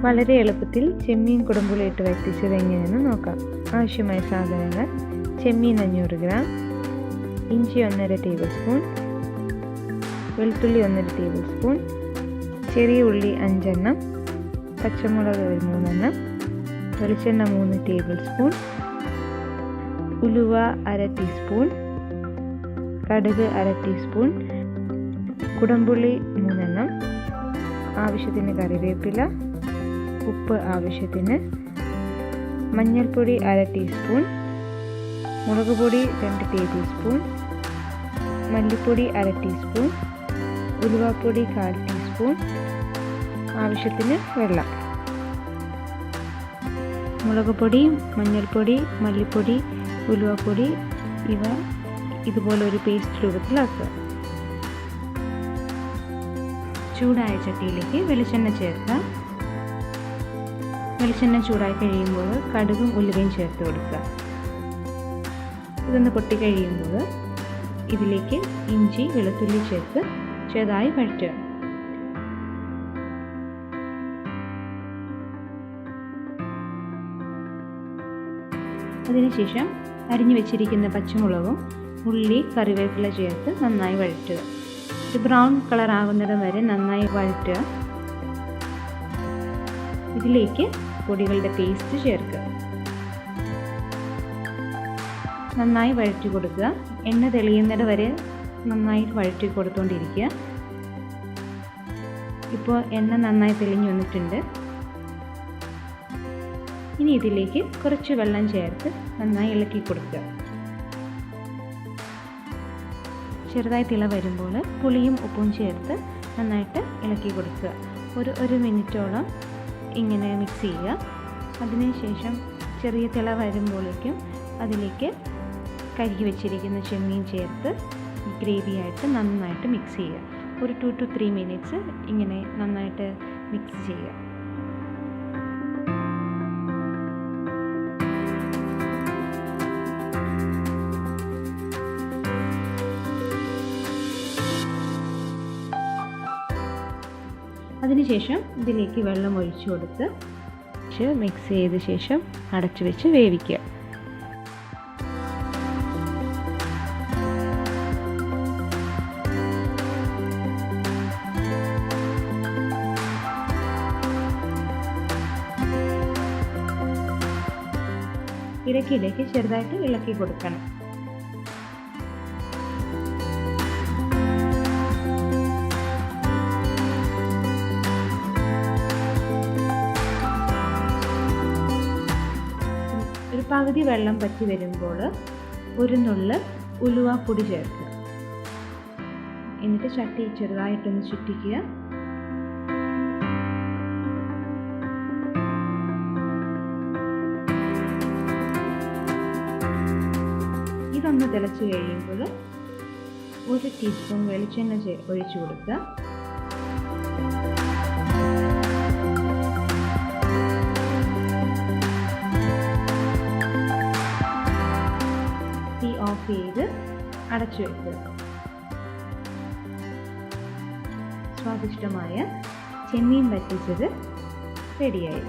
വളരെ എളുപ്പത്തിൽ ചെമ്മീൻ കുടംപുളിയിട്ട് വറ്റിച്ചത് എങ്ങനെയെന്ന് നോക്കാം. ആവശ്യമായ സാധനങ്ങൾ: ചെമ്മീൻ 500 ഗ്രാം, ഇഞ്ചി 1.5 ടേബിൾ സ്പൂൺ, വെളുത്തുള്ളി 1.5 ടേബിൾ സ്പൂൺ, ചെറിയ ഉള്ളി 5 എണ്ണം, പച്ചമുളക് 3 എണ്ണം, വെളിച്ചെണ്ണ 3 ടേബിൾ സ്പൂൺ, ഉലുവ 1/2 ടീസ്പൂൺ, കടുക് 1/2 ടീസ്പൂൺ, കുടംപുളി 3 എണ്ണം, ആവശ്യത്തിന് കറിവേപ്പില, ഉപ്പ് ആവശ്യത്തിന്, മഞ്ഞൾപ്പൊടി 1/2 ടീസ്പൂൺ, മുളക് പൊടി 2 ടേബിൾ സ്പൂൺ, മല്ലിപ്പൊടി 1/2 ടീസ്പൂൺ, ഉലുവാപ്പൊടി 1/4 ടീസ്പൂൺ, ആവശ്യത്തിന് വെള്ളം. മുളക് പൊടി, മഞ്ഞൾപ്പൊടി, മല്ലിപ്പൊടി, ഉലുവാപ്പൊടി ഇവ ഇതുപോലെ ഒരു പേസ്റ്റ് രൂപത്തിലാക്കുക. ചൂടായ ചട്ടിയിലേക്ക് വെളിച്ചെണ്ണ ചേർക്കുക. വെളിച്ചെണ്ണ ചൂടായി കഴിയുമ്പോൾ കടുകും ഉലുവയും ചേർത്ത് കൊടുക്കുക. ഇതൊന്ന് പൊട്ടിക്കഴിയുമ്പോൾ ഇതിലേക്ക് ഇഞ്ചി വെളുത്തുള്ളി ചേർത്ത് ചെറുതായി വഴറ്റുക. അതിനുശേഷം അരിഞ്ഞു വെച്ചിരിക്കുന്ന പച്ചമുളകും ഉള്ളി കറിവേപ്പില ചേർത്ത് നന്നായി വഴറ്റുക. ഒരു ബ്രൗൺ കളർ ആകുന്നിടം വരെ നന്നായി വഴറ്റുക. ഇതിലേക്ക് പൊടികളുടെ പേസ്റ്റ് ചേർക്കുക. നന്നായി വഴറ്റി കൊടുക്കുക. എണ്ണ തെളിയുന്നിടം വരെ നന്നായി വഴറ്റി കൊടുത്തുകൊണ്ടിരിക്കുക. ഇപ്പോൾ എണ്ണ നന്നായി തെളിഞ്ഞു വന്നിട്ടുണ്ട്. ഇനി ഇതിലേക്ക് കുറച്ച് വെള്ളം ചേർത്ത് നന്നായി ഇളക്കി കൊടുക്കുക. ചെറുതായി തിള വരുമ്പോൾ പുളിയും ഉപ്പും ചേർത്ത് നന്നായിട്ട് ഇളക്കി കൊടുക്കുക. ഒരു മിനിറ്റോളം ഇങ്ങനെ മിക്സ് ചെയ്യുക. അതിനുശേഷം ചെറിയ തിള വരുമ്പോഴേക്കും അതിലേക്ക് കഴുകി വെച്ചിരിക്കുന്ന ചെമ്മീൻ ചേർത്ത് ഗ്രേവിയായിട്ട് നന്നായിട്ട് മിക്സ് ചെയ്യുക. ഒരു 2 to 3 മിനിറ്റ്സ് ഇങ്ങനെ നന്നായിട്ട് മിക്സ് ചെയ്യുക. അതിനുശേഷം ഇതിലേക്ക് വെള്ളം ഒഴിച്ചു കൊടുത്ത് മിക്സ് ചെയ്ത ശേഷം അടച്ചു വെച്ച് വേവിക്കുക. ഇടയ്ക്കിടയ്ക്ക് ചെറുതായിട്ട് ഇളക്കി കൊടുക്കണം. ഒരു പകുതി വെള്ളം പറ്റി വരുമ്പോൾ ഒരു നുള്ള് ഉലുവാപ്പൊടി ചേർക്കുക. എന്നിട്ട് ചട്ടി ചെറുതായിട്ടൊന്ന് ചുറ്റിക്കുക. ഇതൊന്ന് തിളച്ച് കഴിയുമ്പോൾ 1 ടീസ്പൂൺ വെളിച്ചെണ്ണ ഒഴിച്ചു കൊടുക്കുക. തീ ഓഫ് ചെയ്ത് അടച്ചു വയ്ക്കുക. സ്വാദിഷ്ടമായ ചെമ്മീൻ വറ്റിച്ചത് റെഡിയായി.